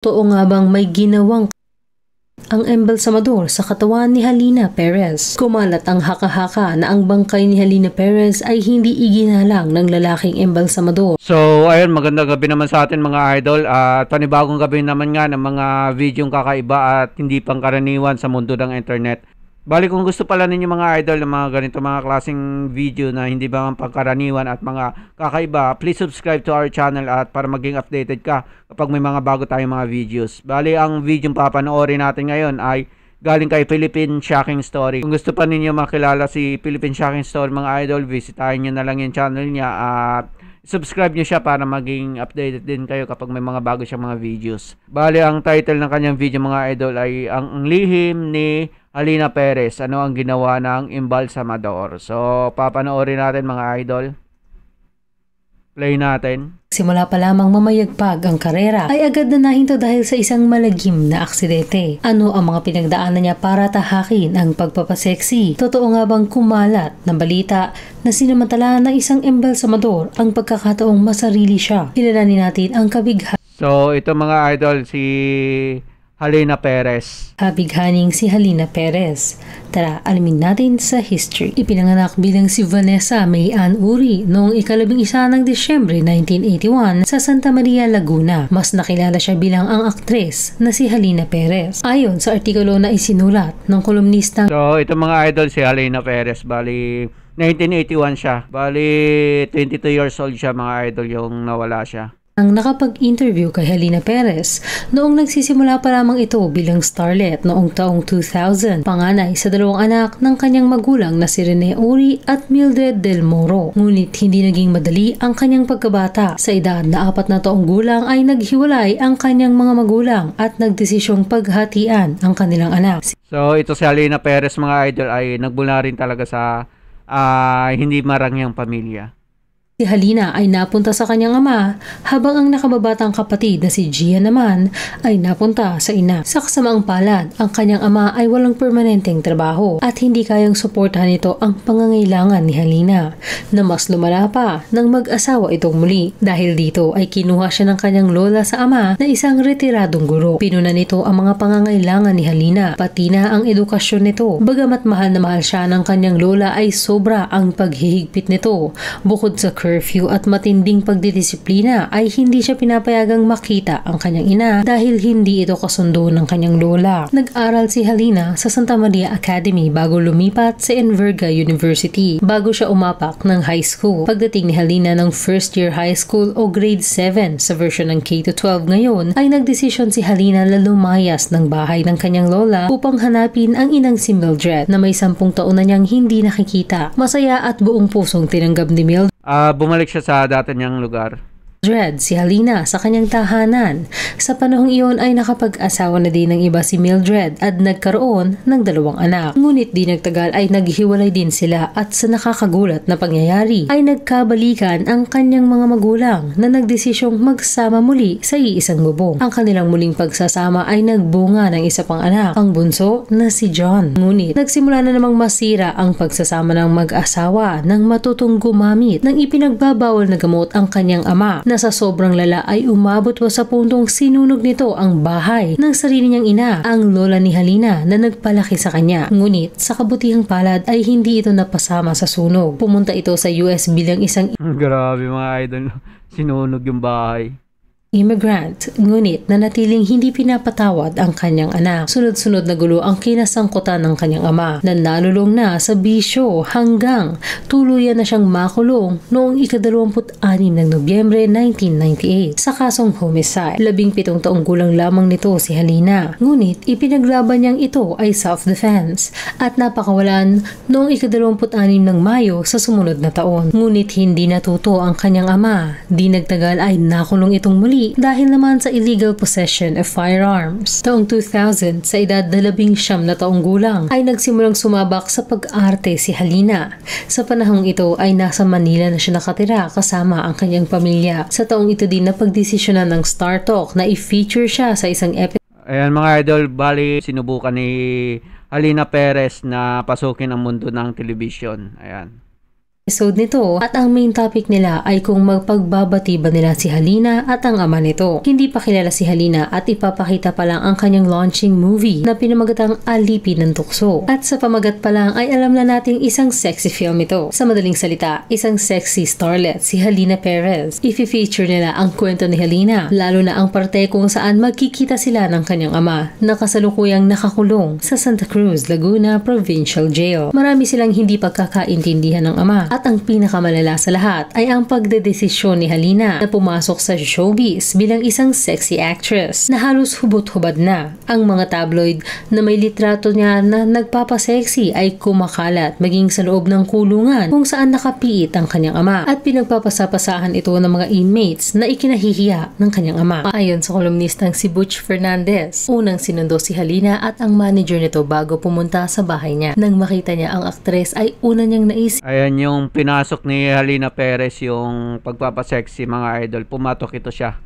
Totoo nga bang may ginawang ang embalsamador sa katawan ni Halina Perez? Kumalat ang haka-haka na ang bangkay ni Halina Perez ay hindi iginalang ng lalaking embalsamador. So, ayun, magandang gabi naman sa atin mga idol. At panibagong gabi naman nga ng mga videong kakaiba at hindi pangkaraniwan sa mundo ng internet. Bali, kung gusto pala ninyo mga idol ng mga ganito mga klaseng video na hindi ba pangkaraniwan at mga kakaiba, please subscribe to our channel at para maging updated ka kapag may mga bago tayong mga videos. Bali, ang video papanoorin natin ngayon ay galing kay Philippine Shocking Story. Kung gusto pa ninyo makilala si Philippine Shocking Story mga idol, visitahin nyo na lang yung channel niya at subscribe nyo siya para maging updated din kayo kapag may mga bago siyang mga videos. Bali, ang title ng kanyang video mga idol ay ang lihim ni Halina Perez, ano ang ginawa ng embalsamador. So, papanoorin natin mga idol. Play natin. Simula pa lamang mamayagpag ang karera ay agad na nahinto dahil sa isang malagim na aksidente. Ano ang mga pinagdaanan niya para tahakin ang pagpapaseksi? Totoo nga bang kumalat na balita na sinamantala ng isang embalsamador ang pagkakataong masarili siya? Kilalanin natin ang kabigha. So, ito mga idol, si Halina Perez. Kabighaning si Halina Perez. Tara, alamin natin sa history. Ipinanganak bilang si Vanessa May Ann Uri noong 11 ng Disyembre 1981 sa Santa Maria, Laguna. Mas nakilala siya bilang ang aktres na si Halina Perez. Ayon sa artikulo na isinulat ng kolumnistang So, ito mga idol, si Halina Perez. Bali, 1981 siya. Bali, 22 years old siya mga idol yung nawala siya. Ang nakapag-interview kay Halina Perez noong nagsisimula pa lamang ito bilang starlet noong taong 2000, panganay sa dalawang anak ng kanyang magulang na si Rene Uri at Mildred Del Moro. Ngunit hindi naging madali ang kanyang pagkabata. Sa edad na 4 na taong gulang ay naghiwalay ang kanyang mga magulang at nagdesisyong paghatian ang kanilang anak. So, ito si Halina Perez mga idol ay nagbula rin talaga sa hindi marangyang pamilya. Si Halina ay napunta sa kanyang ama habang ang nakababatang kapatid na si Gia naman ay napunta sa ina. Sa kasamaang palad, ang kanyang ama ay walang permanenteng trabaho at hindi kayang suportahan nito ang pangangailangan ni Halina na mas lumala pa nang mag-asawa itong muli. Dahil dito ay kinuha siya ng kanyang lola sa ama na isang retiradong guro. Pinuna nito ang mga pangangailangan ni Halina pati na ang edukasyon nito. Bagamat mahal na mahal siya ng kanyang lola ay sobra ang paghihigpit nito. Bukod sa curfew at matinding pagdidisiplina ay hindi siya pinapayagang makita ang kanyang ina dahil hindi ito kasundo ng kanyang lola. Nag-aral si Halina sa Santa Maria Academy bago lumipat sa Enverga University bago siya umapak ng high school. Pagdating ni Halina ng first year high school o grade 7 sa version ng K-12 ngayon ay nagdesisyon si Halina na lumayas ng bahay ng kanyang lola upang hanapin ang inang si Mildred na may 10 taon na niyang hindi nakikita. Masaya at buong pusong tinanggap ni Mildred Bumalik siya sa dati niyang lugar. Si Halina sa kanyang tahanan. Sa panahong iyon ay nakapag-asawa na din ng iba si Mildred at nagkaroon ng 2 anak. Ngunit di nagtagal ay naghiwalay din sila at sa nakakagulat na pangyayari ay nagkabalikan ang kanyang mga magulang na nagdesisyong magsama muli sa iisang bubong. Ang kanilang muling pagsasama ay nagbunga ng isa pang anak, ang bunso na si John. Ngunit nagsimula na namang masira ang pagsasama ng mag-asawa nang matutong gumamit ng ipinagbabawal na gamot ang kanyang ama na sa sobrang lala ay umabot pa sa puntong sinunog nito ang bahay ng sarili niyang ina, ang lola ni Halina na nagpalaki sa kanya. Ngunit sa kabutihang palad ay hindi ito napasama sa sunog. Pumunta ito sa US bilang isang Grabe mga idol, sinunog yung bahay. Immigrant, ngunit nanatiling hindi pinapatawad ang kanyang anak. Sunod-sunod na gulo ang kinasangkutan ng kanyang ama na nalulong na sa bisyo hanggang tuluyan na siyang makulong noong ika-26 ng Nobyembre 1998 sa kasong homicide. 17 taong gulang lamang nito si Halina. Ngunit ipinaglaban niyang ito ay self-defense at napakawalan noong ika-26 ng Mayo sa sumunod na taon. Ngunit hindi natuto ang kanyang ama. Di nagtagal ay nakulong itong muli dahil naman sa illegal possession of firearms. Taong 2000, sa edad na 19 na taong gulang, ay nagsimulang sumabak sa pag-arte si Halina. Sa panahong ito ay nasa Manila na siya nakatira kasama ang kanyang pamilya. Sa taong ito din na pagdesisyonan ng Star Talk na i-feature siya sa isang episode. Ayan mga idol, bali sinubukan ni Halina Perez na pasukin ang mundo ng television. Ayan. episode nito at ang main topic nila ay kung magpagbabati ba nila si Halina at ang ama nito. Hindi pa kilala si Halina at ipapakita pa lang ang kanyang launching movie na pinamagatang Alipin ng Tukso. At sa pamagat pa lang ay alam na nating isang sexy film ito. Sa madaling salita, isang sexy starlet si Halina Perez. Ifi-feature nila ang kwento ni Halina, lalo na ang parte kung saan magkikita sila ng kanyang ama na kasalukuyang nakakulong sa Santa Cruz, Laguna Provincial Jail. Marami silang hindi pagkakaintindihan ng ama at ang pinakamalala sa lahat ay ang pagdedesisyon ni Halina na pumasok sa showbiz bilang isang sexy actress na halos hubot-hubad na. Ang mga tabloid na may litrato niya na nagpapasexy ay kumakalat maging sa loob ng kulungan kung saan nakapiit ang kanyang ama at pinagpapasapasahan ito ng mga inmates na ikinahihiya ng kanyang ama. Ayon sa kolumnistang si Butch Fernandez, unang sinundo si Halina at ang manager nito bago pumunta sa bahay niya. Nang makita niya ang aktres ay una niyang naisip. Ayan yung pinasok ni Halina Perez, yung pagpapasexy mga idol. Pumatok ito siya.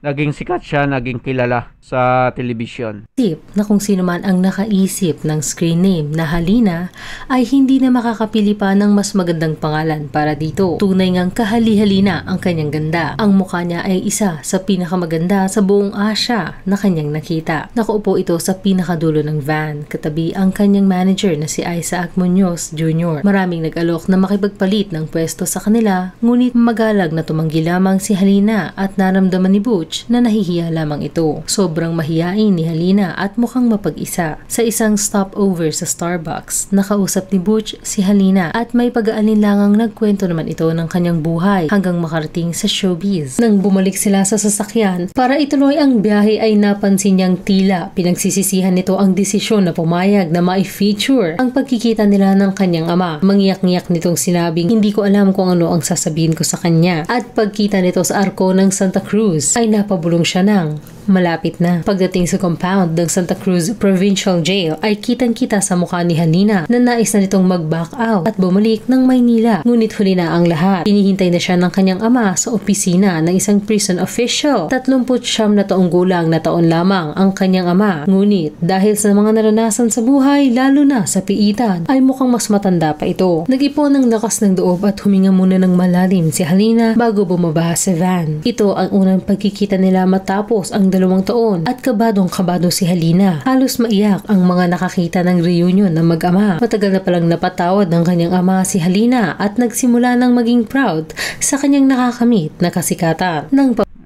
Naging sikat siya, naging kilala sa telebisyon. Na kung sino man ang nakaisip ng screen name na Halina ay hindi na makakapili pa ng mas magandang pangalan para dito. Tunay ngang kahali-halina ang kanyang ganda. Ang mukha niya ay isa sa pinakamaganda sa buong Asia na kanyang nakita. Nakaupo ito sa pinakadulo ng van, katabi ang kanyang manager na si Isaac Munoz Jr. Maraming nag-alok na makipagpalit ng pwesto sa kanila, ngunit magalag na tumanggi lamang si Halina at naramdaman ni Butch na nahihiya lamang ito. Sobrang mahiyain ni Halina at mukhang mapag-isa. Sa isang stopover sa Starbucks, nakausap ni Butch si Halina at may pag-aalinlangang nagkwento naman ito ng kanyang buhay hanggang makarating sa showbiz. Nang bumalik sila sa sasakyan para ituloy ang biyahe ay napansin niyang tila pinagsisisihan nito ang desisyon na pumayag na ma-feature ang pagkikita nila ng kanyang ama. Mangiyak-ngiyak nitong sinabing, hindi ko alam kung ano ang sasabihin ko sa kanya. At pagkita nito sa arko ng Santa Cruz ay napabulong siya ng malapit na. Pagdating sa compound ng Santa Cruz Provincial Jail ay kitang-kita sa mukha ni Halina na nais na nitong mag-back out at bumalik ng Maynila. Ngunit huli na ang lahat. Hinihintay na siya ng kanyang ama sa opisina ng isang prison official. 39 na taong gulang na taon lamang ang kanyang ama. Ngunit dahil sa mga naranasan sa buhay, lalo na sa piitan, ay mukhang mas matanda pa ito. Nag-ipon ng lakas ng loob at huminga muna ng malalim si Halina bago bumaba sa van. Ito ang unang pagkikita nila matapos ang 2 taon at kabadong-kabado si Halina. Halos maiyak ang mga nakakita ng reunion ng mag-ama. Matagal na palang napatawad ng kanyang ama si Halina at nagsimula ng maging proud sa kanyang nakakamit na kasikatan.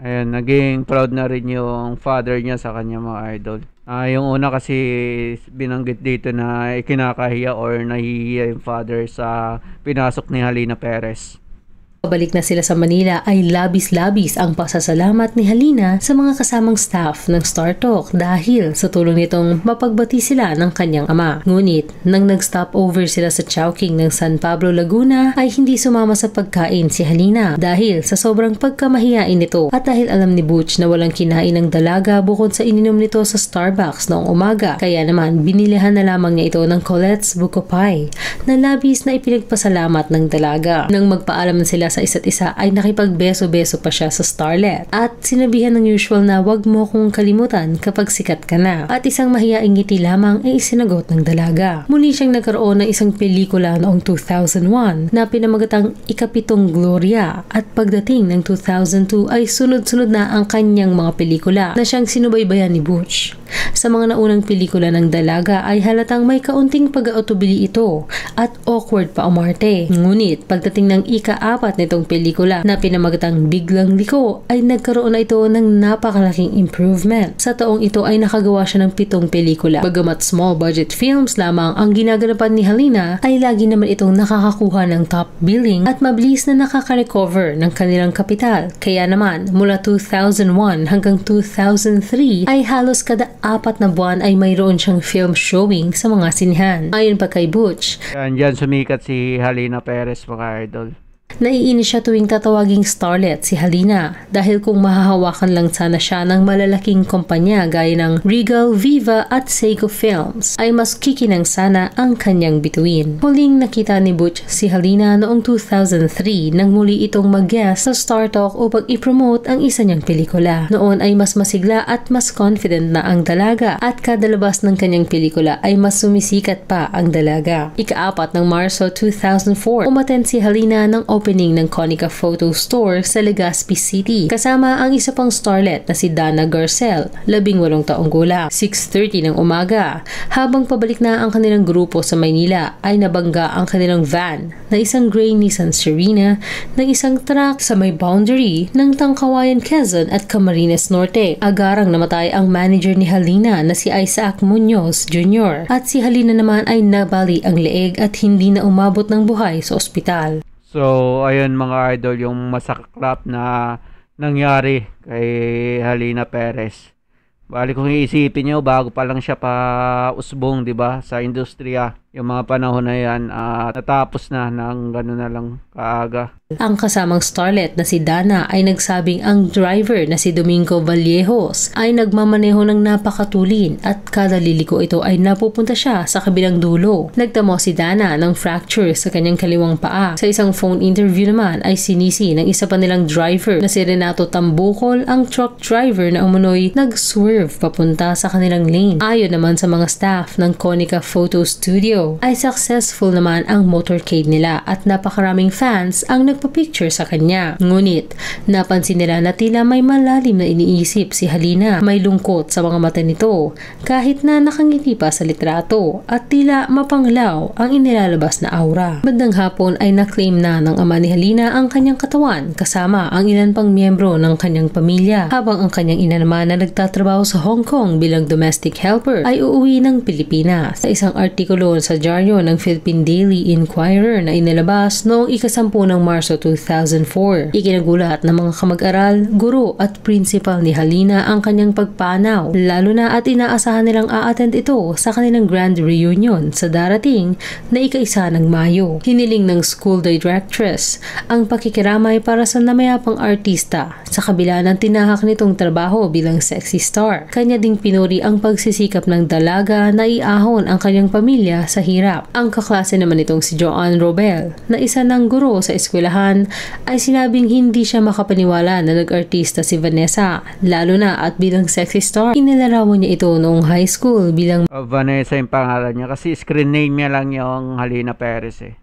Ayan, naging proud na rin yung father niya sa kanya mga idol. Yung una kasi binanggit dito na ikinakahiya or nahihiya yung father sa pinasok ni Halina Perez. Pabalik na sila sa Manila ay labis-labis ang pasasalamat ni Halina sa mga kasamang staff ng Star Talk dahil sa tulong nitong mapagbati sila ng kanyang ama. Ngunit nang nag-stop over sila sa Chowking ng San Pablo, Laguna ay hindi sumama sa pagkain si Halina dahil sa sobrang pagkamahiyain nito at dahil alam ni Butch na walang kinain ng dalaga bukod sa ininom nito sa Starbucks noong umaga. Kaya naman binilihan na lamang niya ito ng Colette's Buko Pie na labis na ipinagpasalamat ng dalaga. Nang magpaalam na sila sa isa't isa ay nakipagbeso-beso pa siya sa starlet at sinabihan ng usual na wag mo kong kalimutan kapag sikat ka na at isang mahiyaing ngiti lamang ay isinagot ng dalaga. Muli siyang nagkaroon ng isang pelikula noong 2001 na pinamagatang Ikapitong Gloria at pagdating ng 2002 ay sunod-sunod na ang kanyang mga pelikula na siyang sinubaybayan ni Butch. Sa mga naunang pelikula ng dalaga ay halatang may kaunting pag-autubili ito at awkward pa umarte. Ngunit pagdating ng ika-4 nitong pelikula na pinamagatang Biglang Liko ay nagkaroon na ito ng napakalaking improvement. Sa taong ito ay nakagawa siya ng 7 pelikula. Bagamat small budget films lamang ang ginaganapan ni Halina ay lagi naman itong nakakakuha ng top billing at mabilis na nakaka-recover ng kanilang kapital. Kaya naman mula 2001 hanggang 2003 ay halos kada 4 na buwan ay mayroon siyang film showing sa mga sinihan. Ayon pa kay Butch, Yan sumikat si Halina Perez mga idol. Naiinis siya tuwing tatawaging starlet si Halina dahil kung mahahawakan lang sana siya ng malalaking kumpanya gaya ng Regal, Viva at Seiko Films ay mas kikinang sana ang kanyang bituin. Huling nakita ni Butch si Halina noong 2003 nang muli itong mag-guest sa Star Talk upang i-promote ang isa niyang pelikula. Noon ay mas masigla at mas confident na ang dalaga at kada labas ng kanyang pelikula ay mas sumisikat pa ang dalaga. Ika-4 ng Marso 2004, umattend si Halina ng opening ng Konica Photo Store sa Legazpi City kasama ang isa pang starlet na si Dana Garcel, 18 taong gulang. 6:30 ng umaga, habang pabalik na ang kanilang grupo sa Maynila ay nabangga ang kanilang van na isang gray Nissan Serena ng isang truck sa may boundary ng Tangkawayan, Quezon at Camarines Norte. Agarang namatay ang manager ni Halina na si Isaac Munoz Jr. at si Halina naman ay nabali ang leeg at hindi na umabot ng buhay sa ospital. So, ayun mga idol, yung masaklap na nangyari kay Halina Perez. Bali kung iisipin nyo, bago pa lang siya pa usbong, di ba, sa industriya, yung mga panahon na yan, natapos na ng gano'n na lang kaaga. Ang kasamang starlet na si Dana ay nagsabing ang driver na si Domingo Vallejos ay nagmamaneho ng napakatulin at kada liliko ito ay napupunta siya sa kabilang dulo. Nagtamo si Dana ng fracture sa kanyang kaliwang paa. Sa isang phone interview naman ay sinisi ng isa pa nilang driver na si Renato Tambukol ang truck driver na umunoy nag-swerve papunta sa kanilang lane. Ayon naman sa mga staff ng Konica Photo Studio ay successful naman ang motorcade nila at napakaraming fans ang nagpa-picture sa kanya. Ngunit, napansin nila na tila may malalim na iniisip si Halina. May lungkot sa mga mata nito kahit na nakangiti pa sa litrato at tila mapanglaw ang inilalabas na aura. Bandang hapon ay na-claim na ng ama ni Halina ang kanyang katawan kasama ang ilan pang miyembro ng kanyang pamilya habang ang kanyang ina naman na nagtatrabaho sa Hong Kong bilang domestic helper ay uuwi ng Pilipinas. Sa isang artikulo sa dyaryo ng Philippine Daily Inquirer na inilabas noong ika-10 ng Marso 2004. Ikinagulat ng mga kamag-aral, guro at principal ni Halina ang kanyang pagpanaw, lalo na at inaasahan nilang a-attend ito sa kanilang grand reunion sa darating na ika-1 ng Mayo. Hiniling ng school directress ang pakikiramay para sa namayapang artista sa kabila ng tinahak nitong trabaho bilang sexy star. Kanya ding pinuri ang pagsisikap ng dalaga na iahon ang kanyang pamilya sa hirap. Ang kaklase naman itong si Joanne Robel na isa ng guro sa eskwelahan ay sinabing hindi siya makapaniwala na nag-artista si Vanessa, lalo na at bilang sexy star. Inilarawan niya ito noong high school bilang Vanessa yung pangalan niya kasi screen name niya lang yung Halina Perez eh.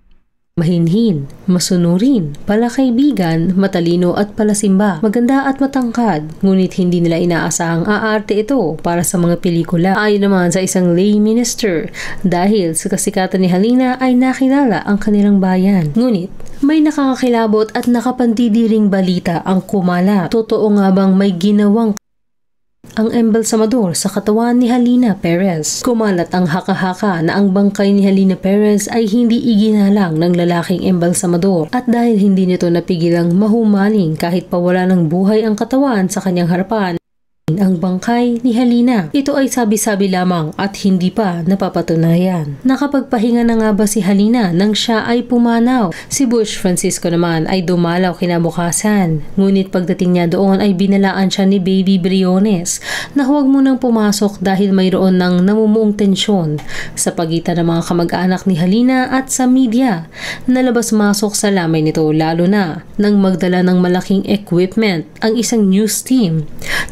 Mahinhin, masunurin, palakaibigan, matalino at palasimba, maganda at matangkad, ngunit hindi nila inaasahang aarte ito para sa mga pelikula. Ayon naman sa isang lay minister, dahil sa kasikatan ni Halina ay nakilala ang kanilang bayan. Ngunit, may nakakakilabot at nakapandidiring balita ang kumala. Totoo nga bang may ginawang ang embalsamador sa katawan ni Halina Perez? Kumalat ang haka-haka na ang bangkay ni Halina Perez ay hindi iginalang ng lalaking embalsamador at dahil hindi nito napigilang mahumaling kahit pawala ng buhay ang katawan sa kanyang harapan ang bangkay ni Halina. Ito ay sabi-sabi lamang at hindi pa napapatunayan. Nakapagpahinga na nga ba si Halina nang siya ay pumanaw? Si Butch Francisco naman ay dumalaw kinabukasan. Ngunit pagdating niya doon ay binalaan siya ni Baby Briones na huwag munang pumasok dahil mayroon ng namumuong tensyon sa pagitan ng mga kamag-anak ni Halina at sa media. Nalabas-masok sa lamay nito lalo na nang magdala ng malaking equipment ang isang news team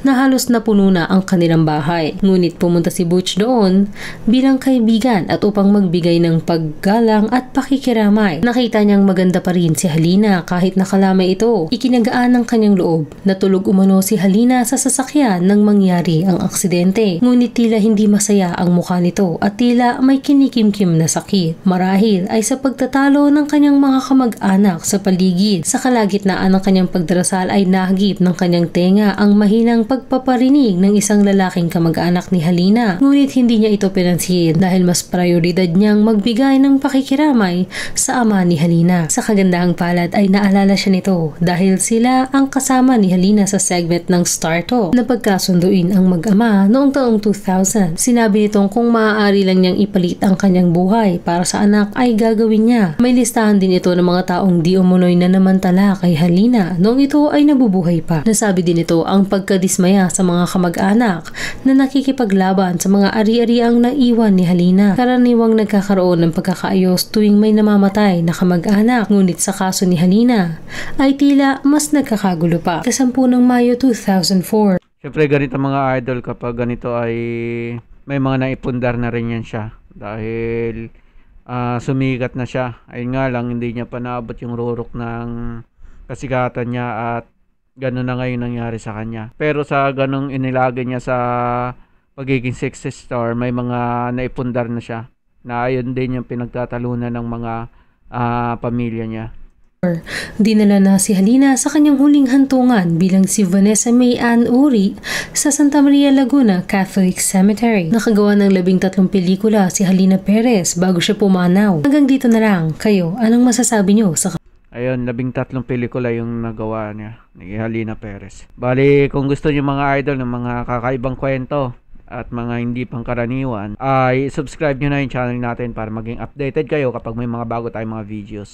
na halos napuno na ang kanilang bahay. Ngunit pumunta si Butch doon bilang kaibigan at upang magbigay ng paggalang at pakikiramay. Nakita niyang maganda pa rin si Halina kahit nakalamay ito. Ikinagaan ng kanyang loob na tulog umano si Halina sa sasakyan nang mangyari ang aksidente. Ngunit tila hindi masaya ang mukha nito at tila may kinikimkim na sakit. Marahil ay sa pagtatalo ng kanyang mga kamag-anak sa paligid. Sa kalagitnaan ng kanyang pagdarasal ay nahagip ng kanyang tenga ang mahinang pagpapalagay naparinig ng isang lalaking kamag-anak ni Halina. Ngunit hindi niya ito pinansin dahil mas prioridad niyang magbigay ng pakikiramay sa ama ni Halina. Sa kagandahang palad ay naalala siya nito dahil sila ang kasama ni Halina sa segment ng Star Talk na pagkasunduin ang mag-ama noong taong 2000. Sinabi nitong kung maaari lang niyang ipalit ang kanyang buhay para sa anak ay gagawin niya. May listahan din ito ng mga taong di umunoy na namantala kay Halina noong ito ay nabubuhay pa. Nasabi din ito ang pagkadismaya sa mga kamag-anak na nakikipaglaban sa mga ari-ariang naiwan ni Halina. Karaniwang nagkakaroon ng pagkakaayos tuwing may namamatay na kamag-anak, ngunit sa kaso ni Halina ay tila mas nagkakagulo pa. Sa 10 ng Mayo 2004. Siyempre ganito mga idol, kapag ganito ay may mga naipundar na rin yan siya dahil sumikat na siya. Ayun nga lang, hindi niya pa naabot yung rurok ng kasikatan niya at gano'n na ngayon nangyari sa kanya. Pero sa ganong inilagay niya sa pagiging success star, may mga naipundar na siya na ayun din yung pinagtatalunan ng mga pamilya niya. Dinala na si Halina sa kanyang huling hantungan bilang si Vanessa May Ann Uri sa Santa Maria Laguna Catholic Cemetery. Nakagawa ng 13 pelikula si Halina Perez bago siya pumanaw. Hanggang dito na lang. Kayo, anong masasabi niyo sa Ayun, 13 pelikula yung nagawa niya ni Halina Perez. Bali, kung gusto niyo mga idol ng mga kakaibang kwento at mga hindi pangkaraniwan, ay subscribe nyo na yung channel natin para maging updated kayo kapag may mga bago tayong mga videos.